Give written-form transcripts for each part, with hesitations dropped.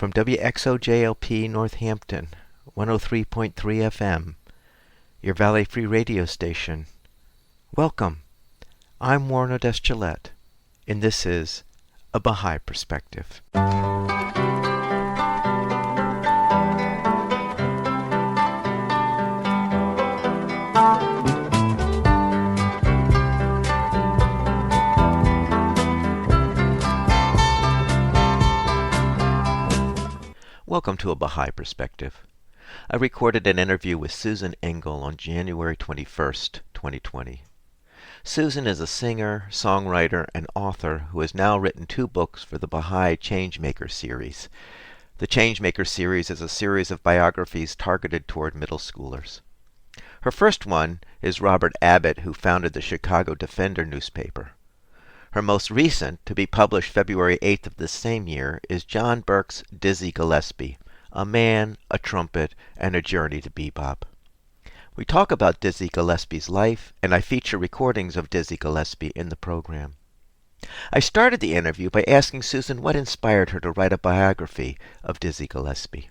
From WXOJLP Northampton, 103.3 FM, your Valley Free radio station. Welcome. I'm Warren Odess-Gillette, and this is A Baha'i Perspective. Welcome to A Baha'i Perspective. I recorded an interview with Susan Engle on January 21st, 2020. Susan is a singer, songwriter, and author who has now written 2 books for the Baha'i Change Maker Series. The Change Maker Series is a series of biographies targeted toward middle schoolers. Her first one is Robert Abbott, who founded the Chicago Defender newspaper. Her most recent, to be published February 8th of this same year, is John Birks' Dizzy Gillespie, A Man, a Trumpet, and a Journey to Bebop. We talk about Dizzy Gillespie's life, and I feature recordings of Dizzy Gillespie in the program. I started the interview by asking Susan what inspired her to write a biography of Dizzy Gillespie.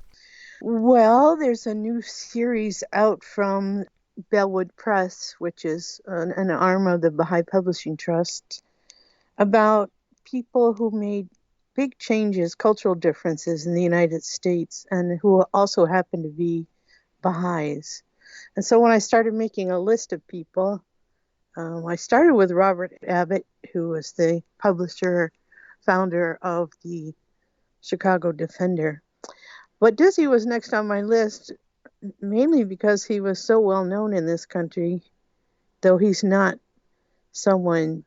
Well, there's a new series out from Bellwood Press, which is an arm of the Baha'i Publishing Trust, about people who made big changes, cultural differences in the United States, and who also happen to be Baha'is. And so when I started making a list of people, I started with Robert Abbott, who was the publisher, founder of the Chicago Defender. But Dizzy was next on my list, mainly because he was so well known in this country, though he's not someone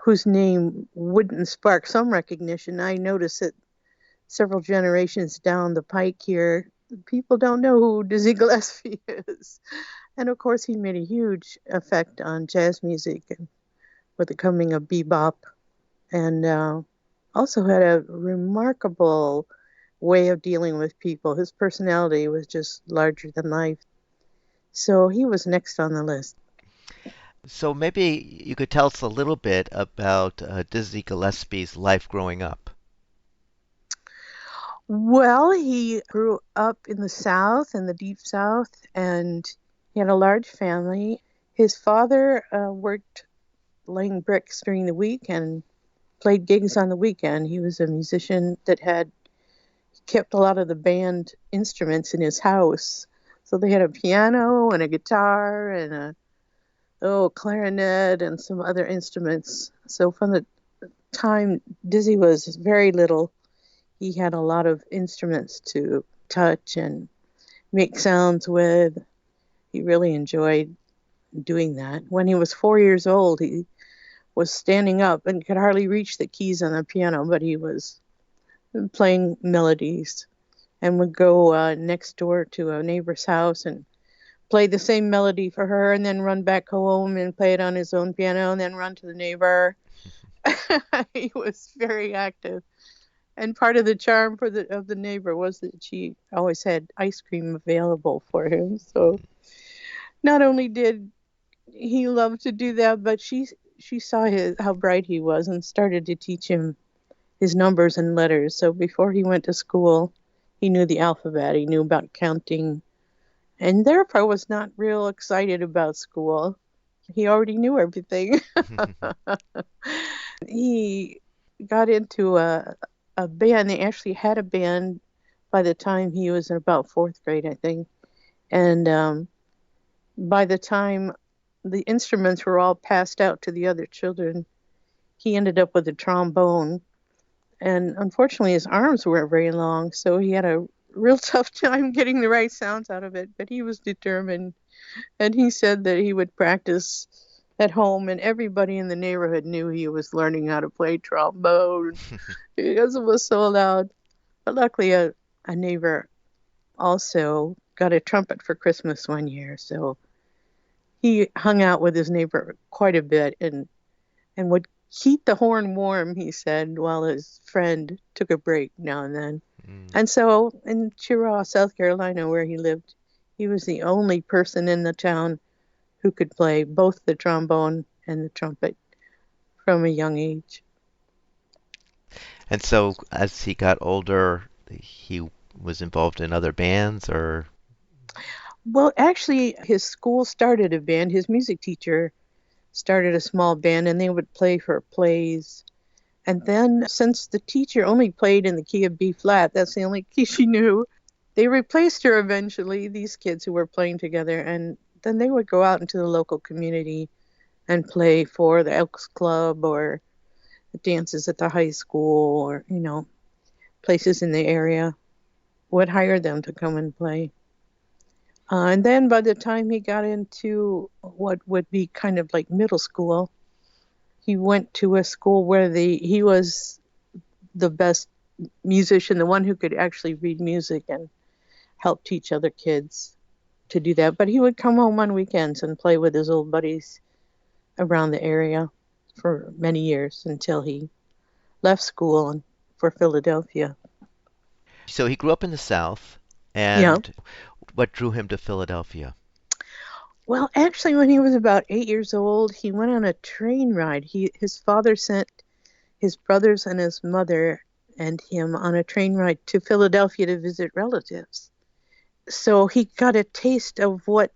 whose name wouldn't spark some recognition. I notice that several generations down the pike here, people don't know who Dizzy Gillespie is. And of course, he made a huge effect on jazz music and with the coming of bebop, and also had a remarkable way of dealing with people. His personality was just larger than life. So he was next on the list. So maybe you could tell us a little bit about Dizzy Gillespie's life growing up. Well, he grew up in the South, in the Deep South, and he had a large family. His father worked laying bricks during the week and played gigs on the weekend. He was a musician that had kept a lot of the band instruments in his house. So they had a piano and a guitar and a clarinet and some other instruments. So from the time Dizzy was very little, he had a lot of instruments to touch and make sounds with. He really enjoyed doing that. When he was 4 years old, he was standing up and could hardly reach the keys on the piano, but he was playing melodies and would go next door to a neighbor's house and play the same melody for her, and then run back home and play it on his own piano, and then run to the neighbor. He was very active. And part of the charm of the neighbor was that she always had ice cream available for him. So not only did he love to do that, but she saw how bright he was and started to teach him his numbers and letters. So before he went to school, he knew the alphabet. He knew about counting. And therefore was not real excited about school. He already knew everything. He got into a band. They actually had a band by the time he was in about 4th grade, I think. And by the time the instruments were all passed out to the other children, he ended up with a trombone. And unfortunately, his arms weren't very long, so he had a real tough time getting the right sounds out of it, but he was determined. And he said that he would practice at home, and everybody in the neighborhood knew he was learning how to play trombone because it was so loud. But luckily, a neighbor also got a trumpet for Christmas one year, so he hung out with his neighbor quite a bit and would keep the horn warm, he said, while his friend took a break now and then. And so in Chiraw, South Carolina, where he lived, he was the only person in the town who could play both the trombone and the trumpet from a young age. And so as he got older, he was involved in other bands, or Well, actually, his school started a band. His music teacher started a small band, and they would play for plays. And then, since the teacher only played in the key of B flat, that's the only key she knew, they replaced her eventually, these kids who were playing together. And then they would go out into the local community and play for the Elks Club or dances at the high school or, places in the area would hire them to come and play. And then by the time he got into what would be kind of like middle school, he went to a school where he was the best musician, the one who could actually read music and help teach other kids to do that. But he would come home on weekends and play with his old buddies around the area for many years until he left school and for Philadelphia. so he grew up in the South, Yeah. and what drew him to Philadelphia? Well, actually, when he was about 8 years old, he went on a train ride. His father sent his brothers and his mother and him on a train ride to Philadelphia to visit relatives. So he got a taste of what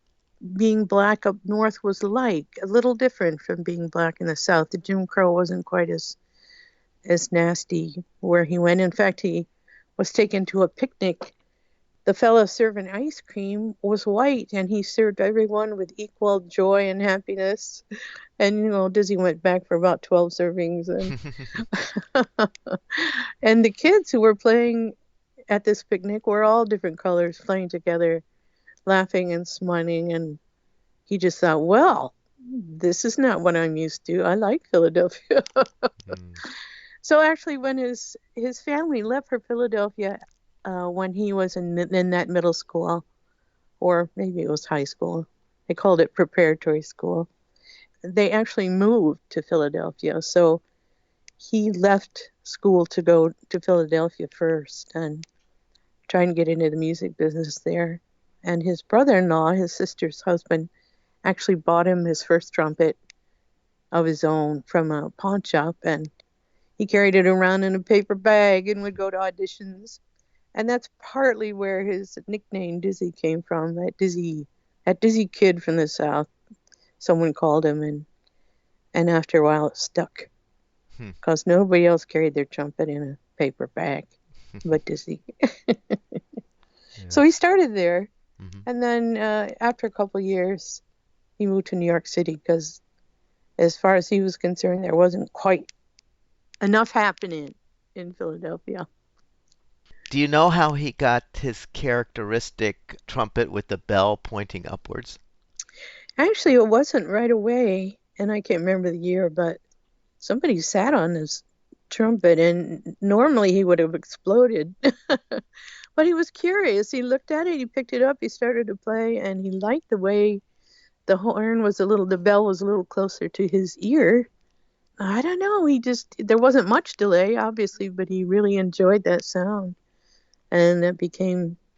being black up north was like, a little different from being black in the South. The Jim Crow wasn't quite as nasty where he went. In fact, he was taken to a picnic. The fellow serving ice cream was white, and he served everyone with equal joy and happiness. And Dizzy went back for about 12 servings, and and the kids who were playing at this picnic were all different colors, playing together, laughing and smiling. And he just thought, well, this is not what I'm used to. I like Philadelphia. Hmm. So actually, when his family left for Philadelphia, when he was in that middle school, or maybe it was high school, they called it preparatory school. They actually moved to Philadelphia. So he left school to go to Philadelphia first and try and get into the music business there. And his brother-in-law, his sister's husband, actually bought him his first trumpet of his own from a pawn shop, and he carried it around in a paper bag and would go to auditions. And that's partly where his nickname Dizzy came from. That Dizzy kid from the South, someone called him, and after a while it stuck Hmm. because nobody else carried their trumpet in a paper bag but Dizzy. Yeah. So he started there, Hmm. and then after a couple of years, he moved to New York City because, as far as he was concerned, there wasn't quite enough happening in Philadelphia. Do you know how he got his characteristic trumpet with the bell pointing upwards? Actually, it wasn't right away, and I can't remember the year, but somebody sat on his trumpet, and normally he would have exploded. But he was curious. He looked at it, he picked it up, he started to play, and he liked the way the bell was a little closer to his ear. I don't know. There wasn't much delay, obviously, but he really enjoyed that sound. And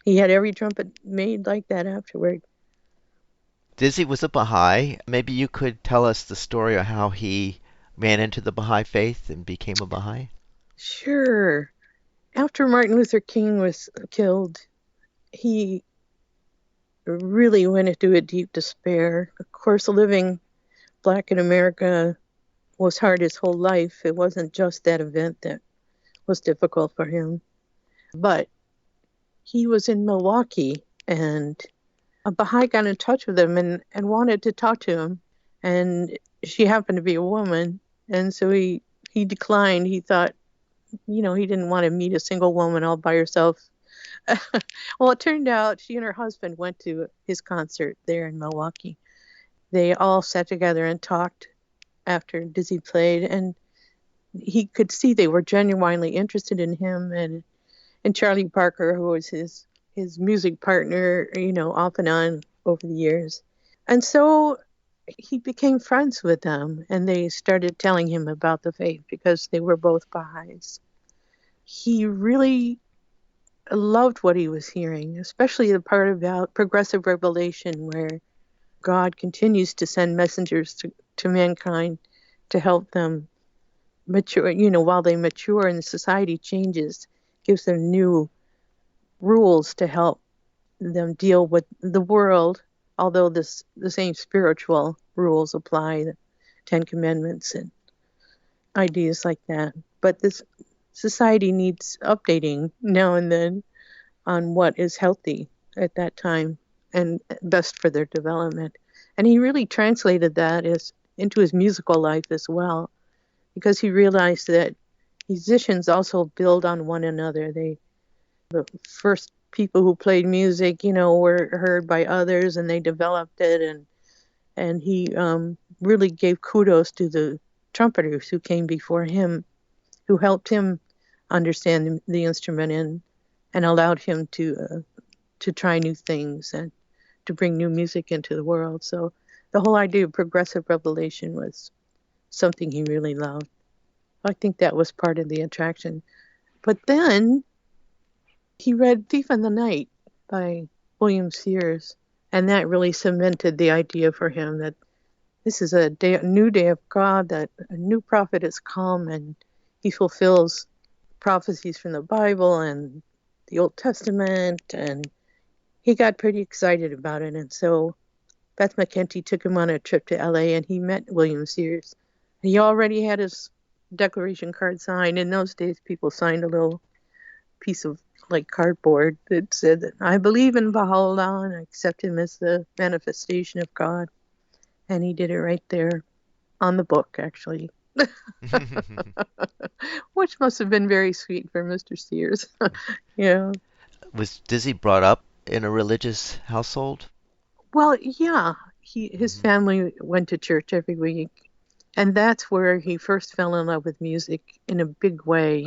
he had every trumpet made like that afterward. Dizzy was a Baha'i. Maybe you could tell us the story of how he ran into the Baha'i faith and became a Baha'i? Sure. After Martin Luther King was killed, he really went into a deep despair. Of course, living black in America was hard his whole life. It wasn't just that event that was difficult for him. But he was in Milwaukee, and a Baha'i got in touch with him and wanted to talk to him. And she happened to be a woman. And so he declined. He thought, he didn't want to meet a single woman all by herself. Well, it turned out she and her husband went to his concert there in Milwaukee. They all sat together and talked after Dizzy played, and he could see they were genuinely interested in him and Charlie Parker, who was his music partner, off and on over the years. And so he became friends with them, and they started telling him about the faith because they were both Baha'is. He really loved what he was hearing, especially the part about progressive revelation, where God continues to send messengers to mankind to help them mature, while they mature and society changes, gives them new rules to help them deal with the world, although the same spiritual rules apply, the Ten Commandments and ideas like that. But this society needs updating now and then on what is healthy at that time and best for their development. And he really translated that into his musical life as well, because he realized that musicians also build on one another. The first people who played music, were heard by others, and they developed it. And he really gave kudos to the trumpeters who came before him, who helped him understand the instrument and allowed him to try new things and to bring new music into the world. So the whole idea of progressive revelation was something he really loved. I think that was part of the attraction. But then he read Thief in the Night by William Sears, and that really cemented the idea for him that this is a new day of God, that a new prophet has come, and he fulfills prophecies from the Bible and the Old Testament, and he got pretty excited about it. And so Beth McKenty took him on a trip to LA, and he met William Sears. He already had his declaration card signed. In those days, people signed a little piece of like cardboard that said that I believe in Baha'u'llah and I accept him as the manifestation of God. And he did it right there on the book, actually. Which must have been very sweet for Mr. Sears. Yeah. Was Dizzy brought up in a religious household? Well, yeah. His family went to church every week. And that's where he first fell in love with music in a big way.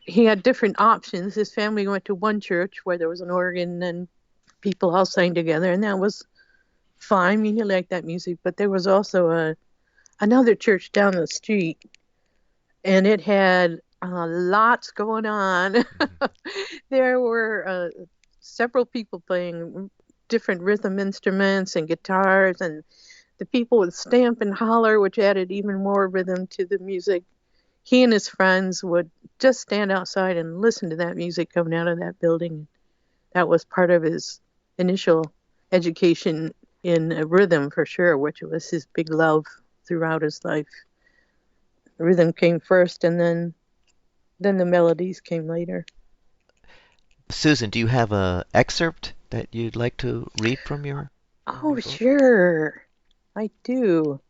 He had different options. His family went to one church where there was an organ and people all sang together, and that was fine. I mean, he liked that music. But there was also another church down the street, and it had lots going on. There were several people playing different rhythm instruments and guitars, and the people would stamp and holler, which added even more rhythm to the music. He and his friends would just stand outside and listen to that music coming out of that building. That was part of his initial education in rhythm, for sure, which was his big love throughout his life. Rhythm came first, and then the melodies came later. Susan, do you have a excerpt that you'd like to read from your Oh, book? sure. I do.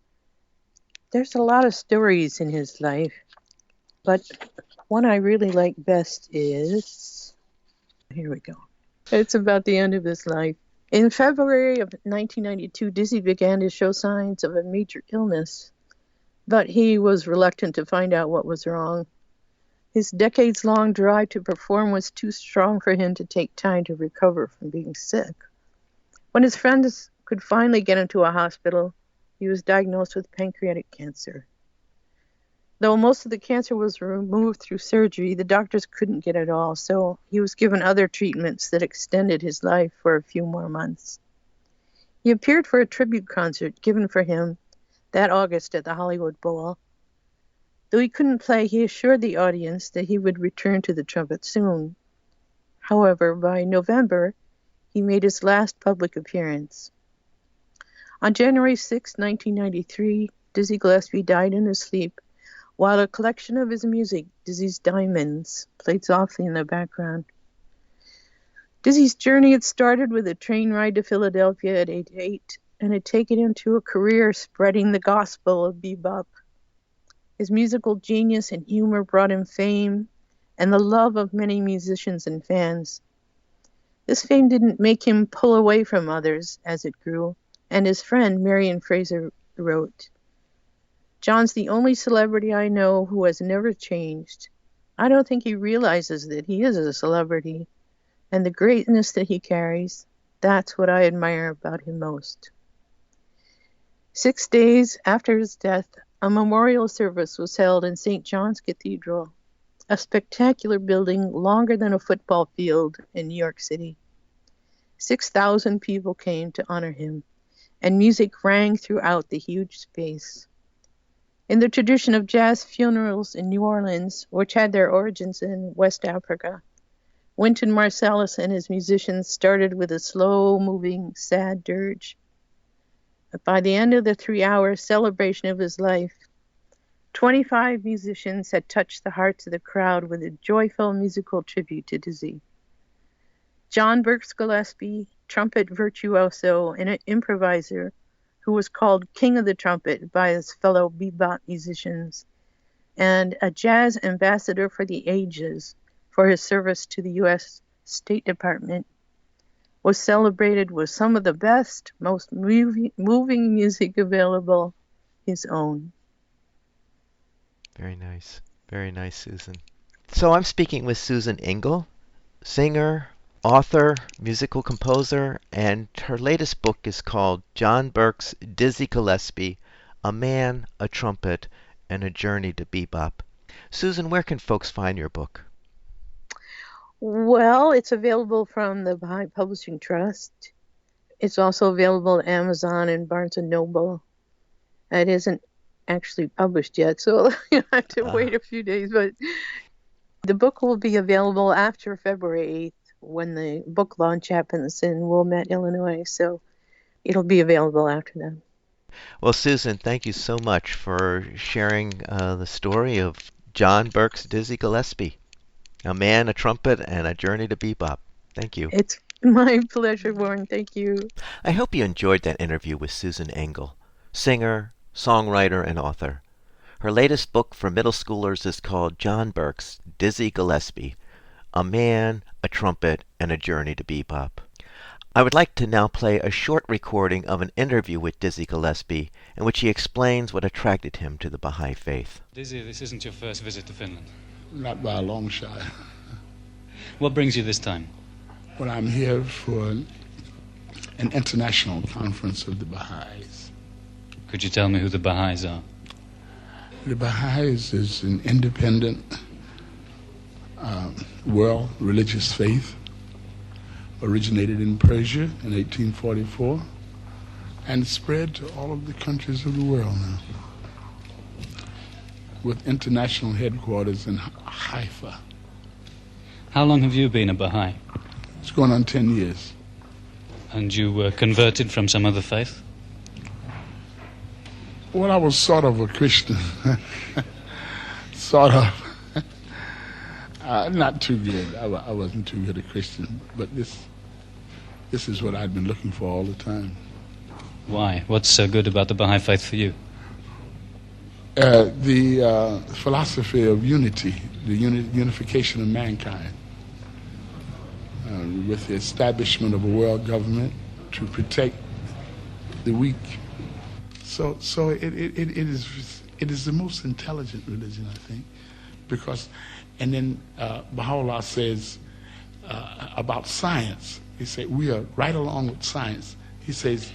There's a lot of stories in his life, but one I really like best is, here we go. It's about the end of his life. In February of 1992, Dizzy began to show signs of a major illness, but he was reluctant to find out what was wrong. His decades-long drive to perform was too strong for him to take time to recover from being sick. When his friends could finally get him to a hospital, he was diagnosed with pancreatic cancer. Though most of the cancer was removed through surgery, the doctors couldn't get it all, so he was given other treatments that extended his life for a few more months. He appeared for a tribute concert given for him that August at the Hollywood Bowl. Though he couldn't play, he assured the audience that he would return to the trumpet soon. However, by November, he made his last public appearance. On January 6, 1993, Dizzy Gillespie died in his sleep, while a collection of his music, Dizzy's Diamonds, played softly in the background. Dizzy's journey had started with a train ride to Philadelphia at age 8 and had taken him to a career spreading the gospel of Bebop. His musical genius and humor brought him fame and the love of many musicians and fans. This fame didn't make him pull away from others as it grew, and his friend Marion Fraser wrote, "John's the only celebrity I know who has never changed. I don't think he realizes that he is a celebrity, and the greatness that he carries, that's what I admire about him most." 6 days after his death, a memorial service was held in St. John's Cathedral, a spectacular building longer than a football field in New York City. 6,000 people came to honor him, and music rang throughout the huge space. In the tradition of jazz funerals in New Orleans, which had their origins in West Africa, Wynton Marsalis and his musicians started with a slow-moving, sad dirge. But by the end of the 3-hour celebration of his life, 25 musicians had touched the hearts of the crowd with a joyful musical tribute to Dizzy. John Birks Gillespie, trumpet virtuoso and an improviser who was called King of the Trumpet by his fellow Bebop musicians, and a jazz ambassador for the ages for his service to the U.S. State Department, was celebrated with some of the best, most moving music available, his own. Very nice. Very nice, Susan. So I'm speaking with Susan Engle, singer, author, musical composer, and her latest book is called John Birks' Dizzy Gillespie, A Man, a Trumpet, and a Journey to Bebop. Susan, where can folks find your book? Well, it's available from the Baha'i Publishing Trust. It's also available at Amazon and Barnes & Noble. It isn't actually published yet, so you have to wait a few days. But the book will be available after February 8th when the book launch happens in Wilmette, Illinois. So it'll be available after that. Well, Susan, thank you so much for sharing the story of John Birks' Dizzy Gillespie, a man, a trumpet, and a journey to bebop. Thank you. It's my pleasure, Warren. Thank you. I hope you enjoyed that interview with Susan Engle, singer, songwriter, and author. Her latest book for middle schoolers is called John Birks' Dizzy Gillespie, A Man, a Trumpet, and a Journey to Bebop. I would like to now play a short recording of an interview with Dizzy Gillespie in which he explains what attracted him to the Baha'i faith. Dizzy, this isn't your first visit to Finland. Not by a long shot. What brings you this time? Well, I'm here for an international conference of the Baha'is. Could you tell me who the Baha'is are? The Baha'is is an independent world religious faith, originated in Persia in 1844 and spread to all of the countries of the world now, with international headquarters in Haifa. How long have you been a Baha'i? It's going on 10 years. And you were converted from some other faith? Well, I was sort of a Christian. Sort of. Not too good. I wasn't too good a Christian, but this is what I'd been looking for all the time. Why? What's so good about the Baha'i faith for you? The philosophy of unity, the unification of mankind, with the establishment of a world government to protect the weak. So it is the most intelligent religion, I think, because, and then Baha'u'llah says about science. He said we are right along with science. He says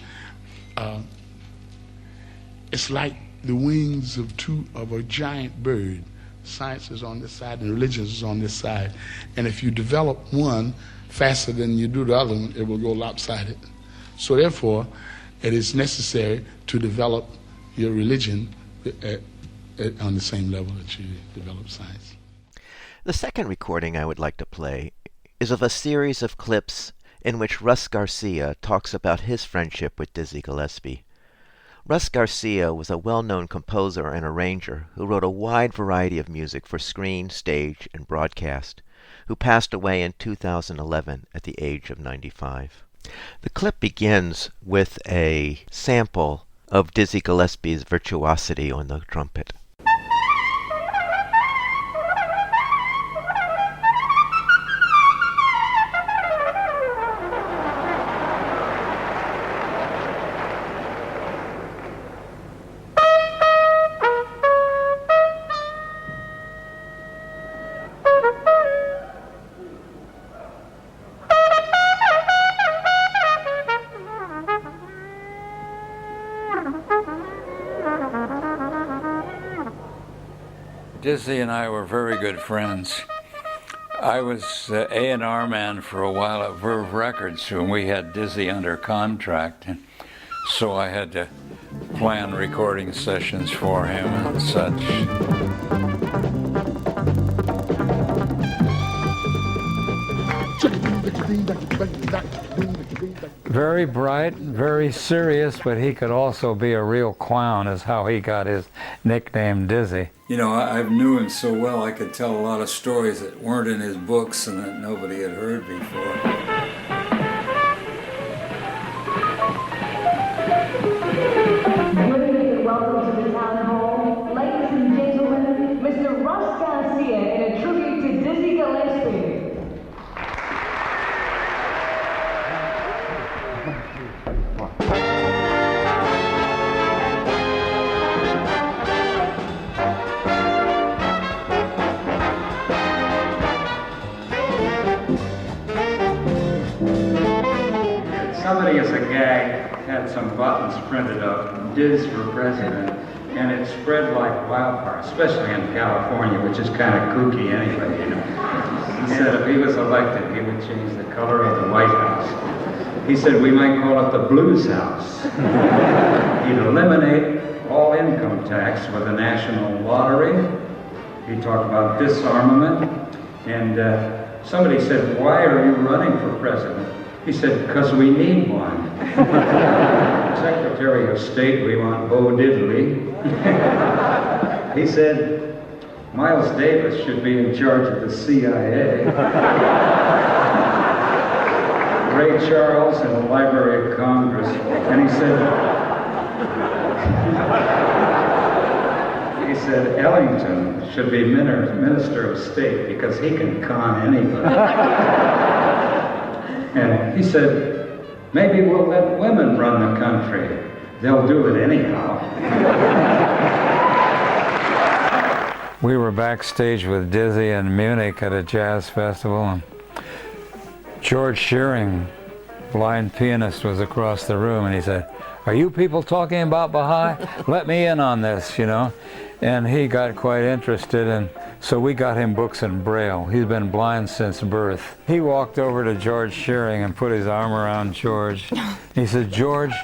it's like the wings of a giant bird. Science is on this side and religion is on this side. And if you develop one faster than you do the other one, it will go lopsided. So therefore, it is necessary to develop your religion on the same level that you develop science. The second recording I would like to play is of a series of clips in which Russ Garcia talks about his friendship with Dizzy Gillespie. Russ Garcia was a well-known composer and arranger who wrote a wide variety of music for screen, stage, and broadcast, who passed away in 2011 at the age of 95. The clip begins with a sample of Dizzy Gillespie's virtuosity on the trumpet. Dizzy and I were very good friends. I was A&R man for a while at Verve Records when we had Dizzy under contract, and so I had to plan recording sessions for him and such. Very bright, very serious, but he could also be a real clown, is how he got his nickname Dizzy. You know, I knew him so well I could tell a lot of stories that weren't in his books and that nobody had heard before. Welcome to the town hall. Ladies and gentlemen, Mr. Ross Garcia in a tribute to Dizzy Gillespie. Somebody as a gag had some buttons printed up, Diz for president, and it spread like wildfire, especially in California, which is kind of kooky anyway, you know. He said if he was elected, he would change the color of the White House. He said we might call it the Blues House. He'd eliminate all income tax with the national lottery. He talked about disarmament, and somebody said, "Why are you running for president?" He said, "Because we need one." Secretary of State, we want Bo Diddley. He said, "Miles Davis should be in charge of the CIA." Ray Charles in the Library of Congress. And he said, Ellington should be Minister of State because he can con anybody. And he said, maybe we'll let women run the country. They'll do it anyhow. We were backstage with Dizzy in Munich at a jazz festival, and George Shearing, blind pianist, was across the room, and he said, "Are you people talking about Baha'i? Let me in on this, you know." And he got quite interested, and so we got him books in Braille. He's been blind since birth. He walked over to George Shearing and put his arm around George. He said, "George,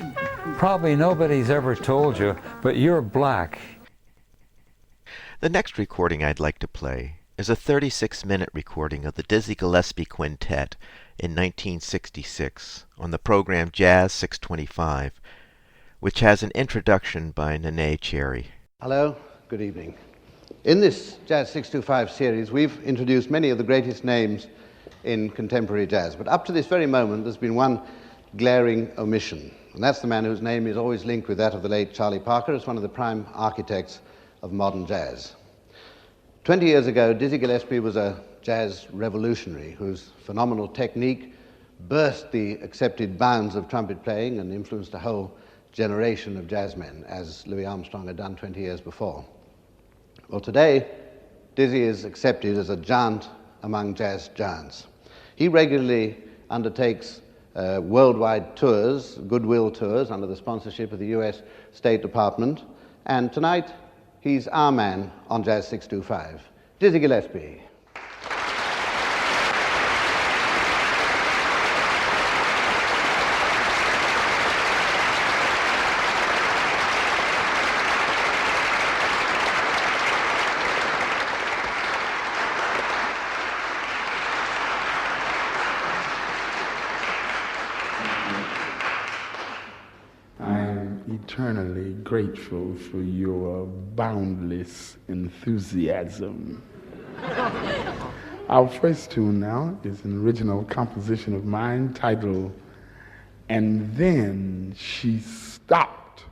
probably nobody's ever told you, but you're black." The next recording I'd like to play is a 36-minute recording of the Dizzy Gillespie Quintet in 1966 on the program Jazz 625, which has an introduction by Nene Cherry. Hello, good evening. In this Jazz 625 series, we've introduced many of the greatest names in contemporary jazz, but up to this very moment, there's been one glaring omission, and that's the man whose name is always linked with that of the late Charlie Parker as one of the prime architects of modern jazz. 20 years ago, Dizzy Gillespie was a jazz revolutionary whose phenomenal technique burst the accepted bounds of trumpet playing and influenced a whole generation of jazzmen, as Louis Armstrong had done 20 years before. Well, today, Dizzy is accepted as a giant among jazz giants. He regularly undertakes worldwide tours, goodwill tours, under the sponsorship of the US State Department, and tonight, he's our man on Jazz 625, Dizzy Gillespie. Eternally grateful for your boundless enthusiasm. Our first tune now is an original composition of mine titled "And Then She Stopped."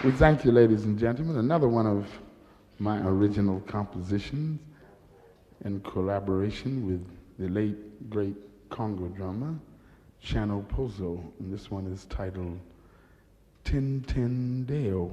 We thank you, ladies and gentlemen. Another one of my original compositions in collaboration with the late, great Congo drummer, Chano Pozo, and this one is titled Tintendeo.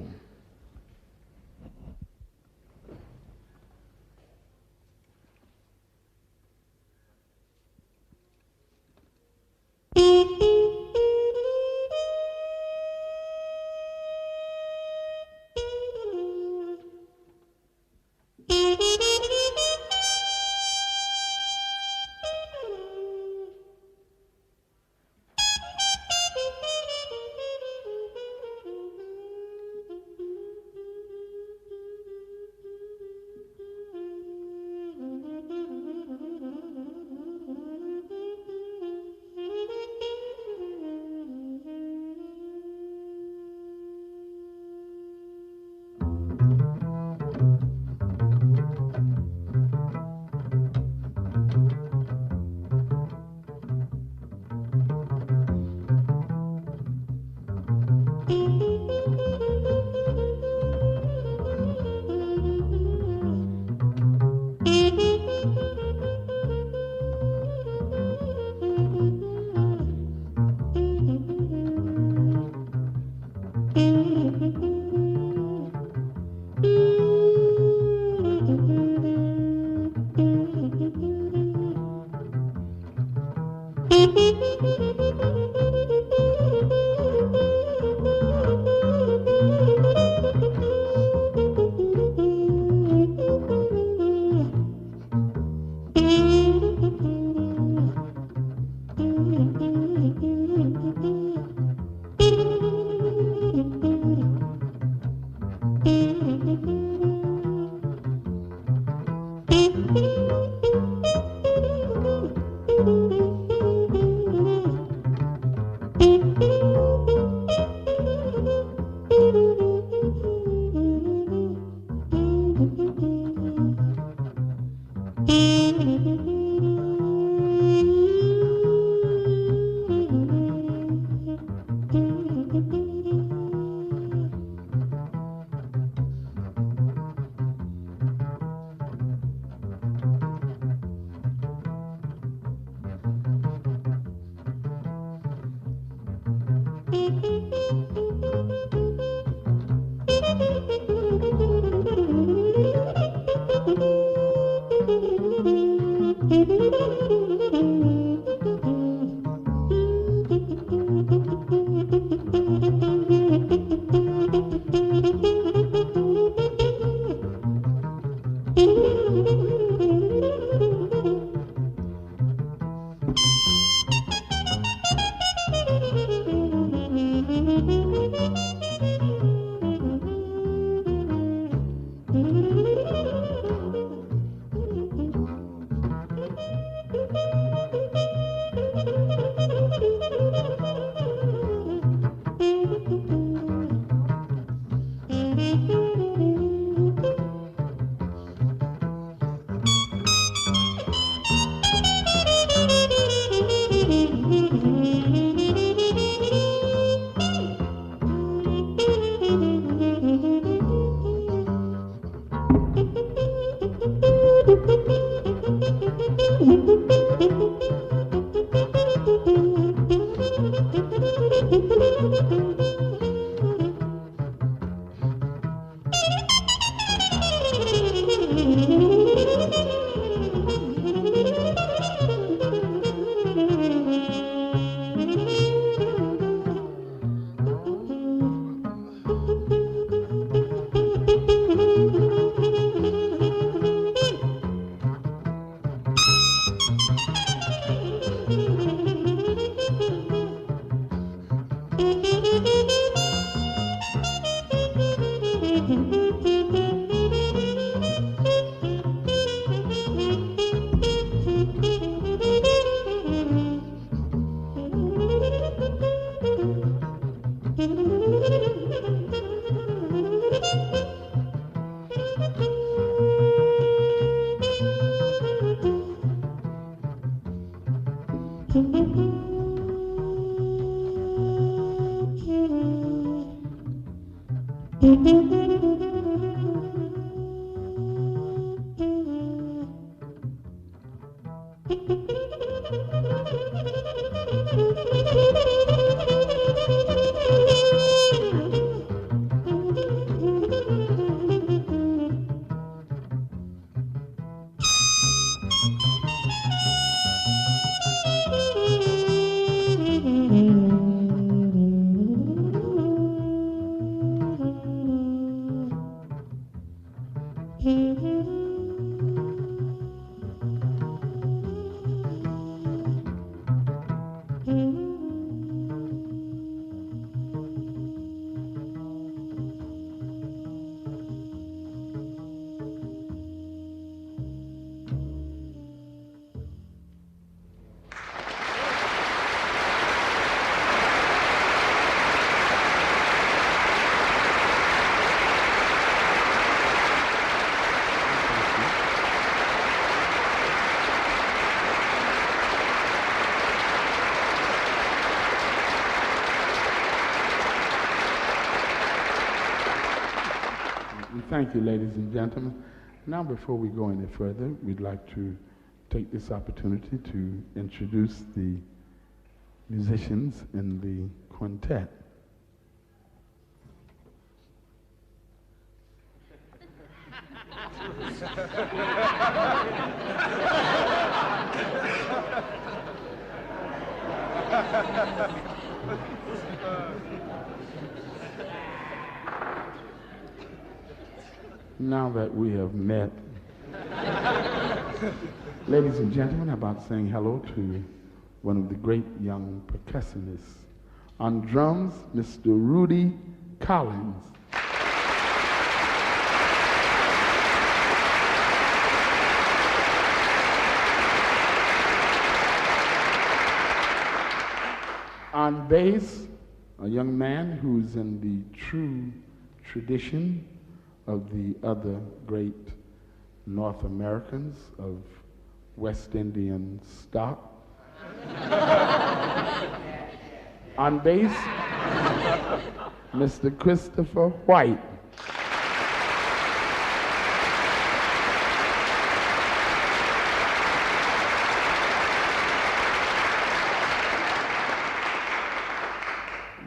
Thank you, ladies and gentlemen. Now, before we go any further, we'd like to take this opportunity to introduce the musicians in the quintet. Now that we have met, ladies and gentlemen, how about saying hello to one of the great young percussionists. On drums, Mr. Rudy Collins. On bass, a young man who's in the true tradition of the other great North Americans of West Indian stock. On bass, Mr. Christopher White.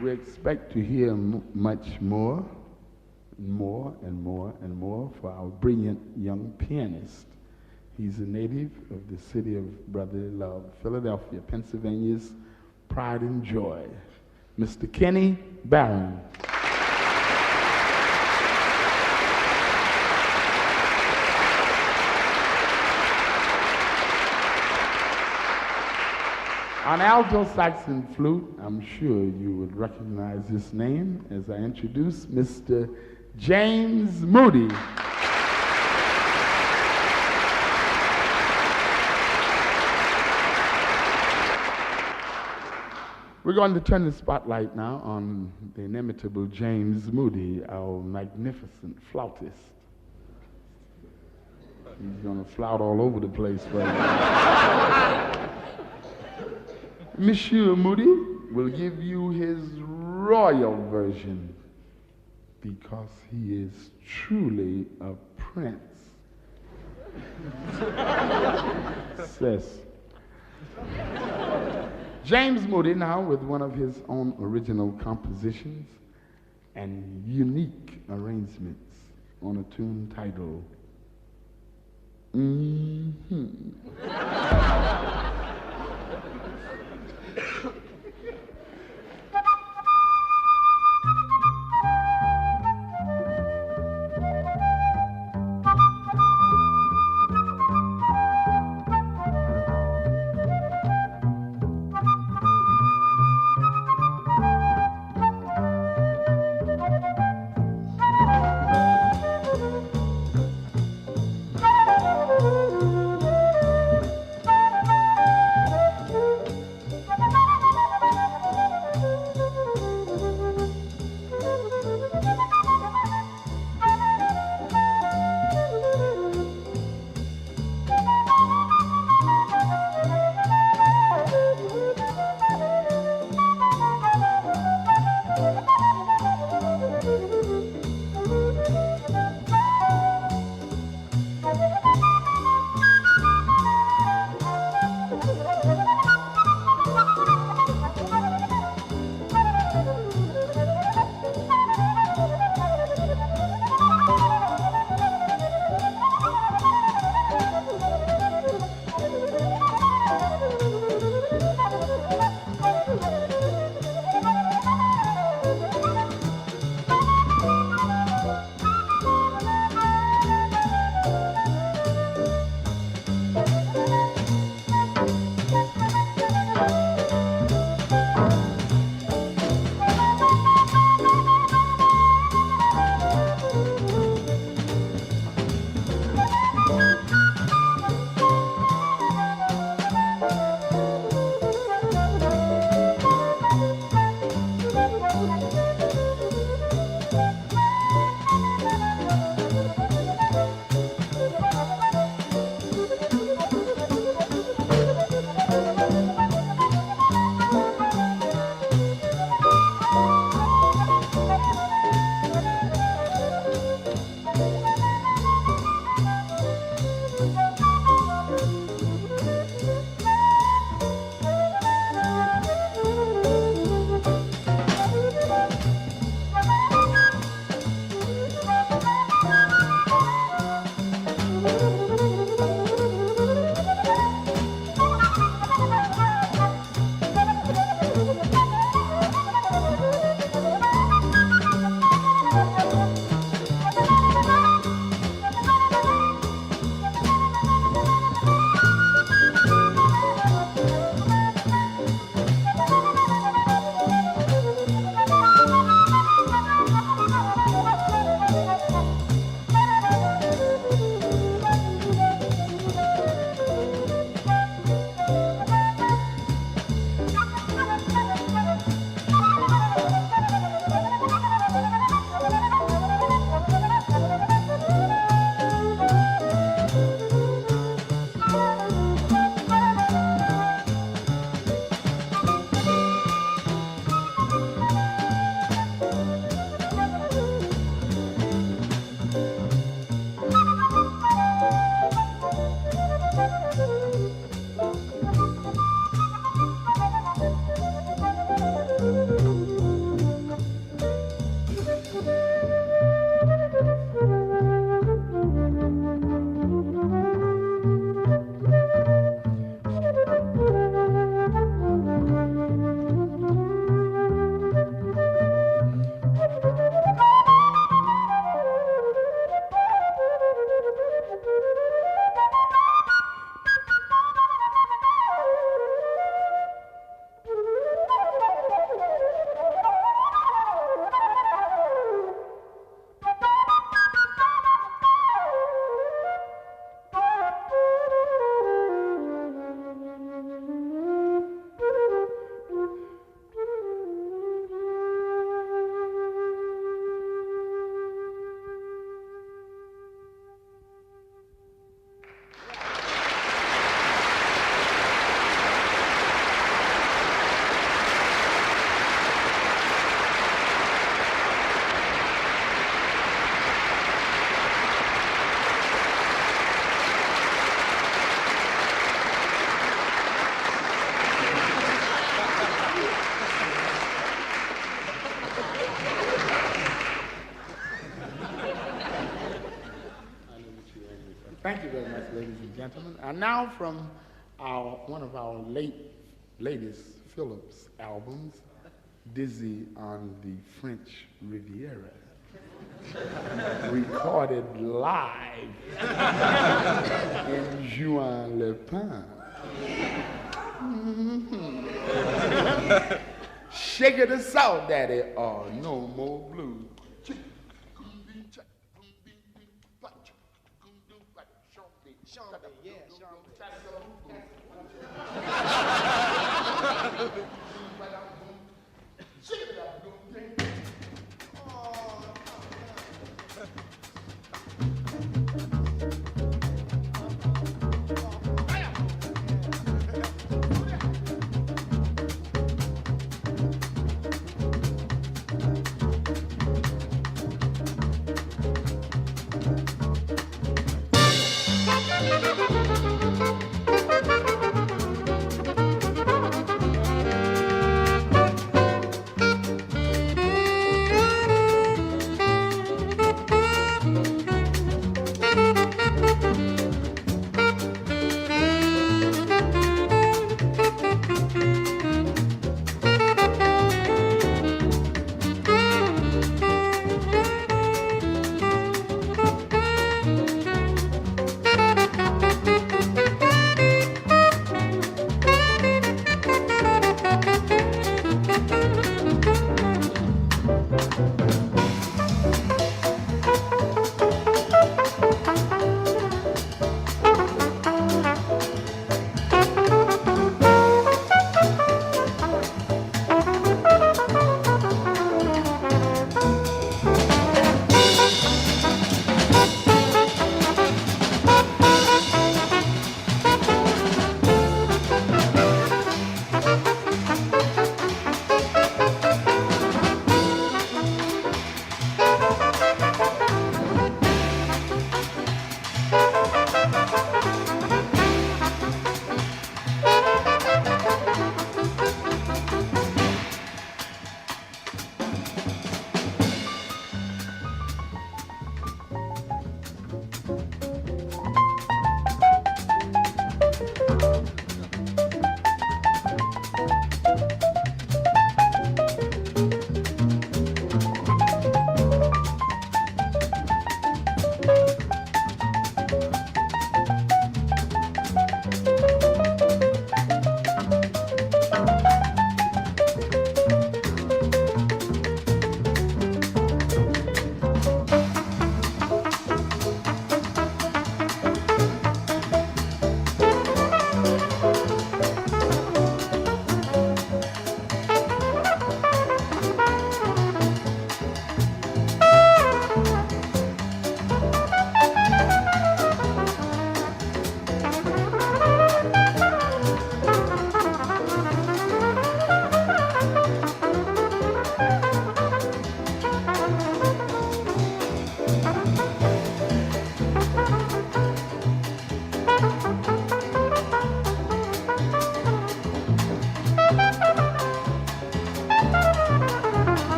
We expect to hear much more, more and more and more for our brilliant young pianist. He's a native of the city of brotherly love, Philadelphia, Pennsylvania's pride and joy, Mr. Kenny Barron. On alto sax and flute, I'm sure you would recognize this name as I introduce Mr. James Moody. We're going to turn the spotlight now on the inimitable James Moody, our magnificent flautist. He's going to flout all over the place right now. Monsieur Moody will give you his royal version because he is truly a prince. Sis. James Moody now with one of his own original compositions and unique arrangements on a tune titled ladies and gentlemen. And now from one of our latest Phillips albums, Dizzy on the French Riviera, recorded live in Juan Le Pen. Shake it a salt, daddy, or no more blues.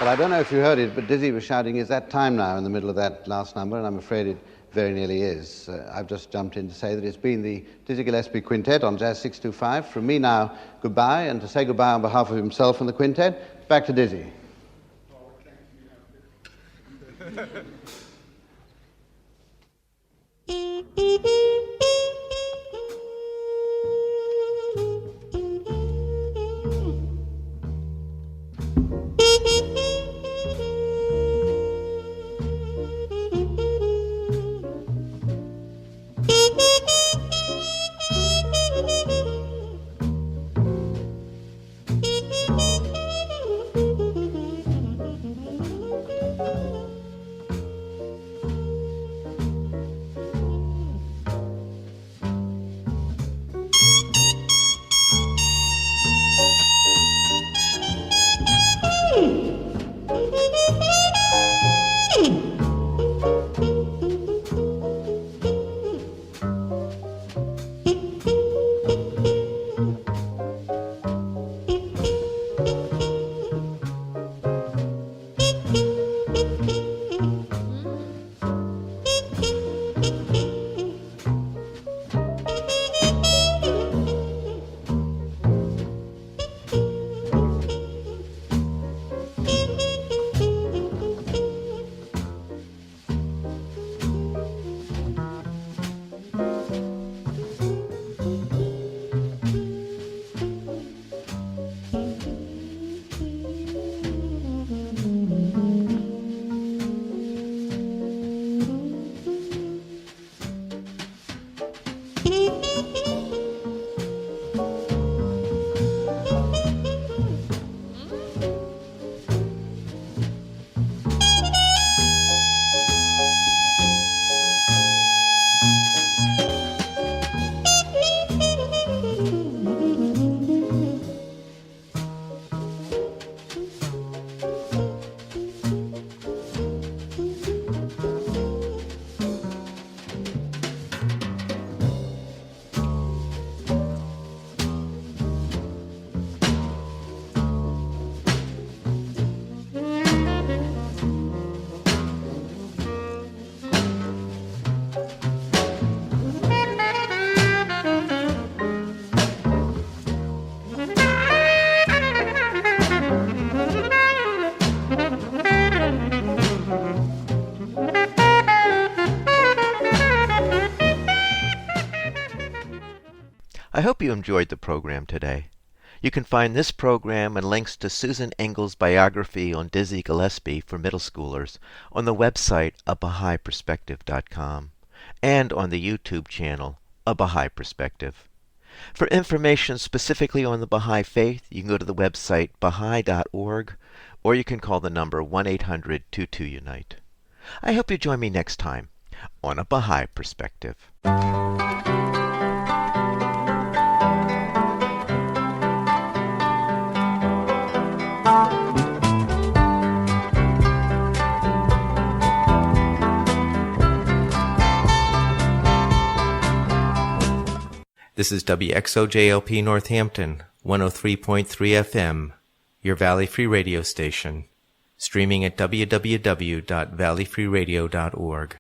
Well, I don't know if you heard it, but Dizzy was shouting, "Is that time now?" in the middle of that last number, and I'm afraid it very nearly is. I've just jumped in to say that it's been the Dizzy Gillespie Quintet on Jazz 625. From me now, goodbye, and to say goodbye on behalf of himself and the quintet, back to Dizzy. I hope you enjoyed the program today. You can find this program and links to Susan Engle's biography on Dizzy Gillespie for middle schoolers on the website abahaiperspective.com and on the YouTube channel A Baha'i Perspective. For information specifically on the Baha'i Faith, you can go to the website baha'i.org, or you can call the number 1-800-22-UNITE. I hope you join me next time on A Baha'i Perspective. This is WXOJLP Northampton, 103.3 FM, your Valley Free Radio station, streaming at www.valleyfreeradio.org.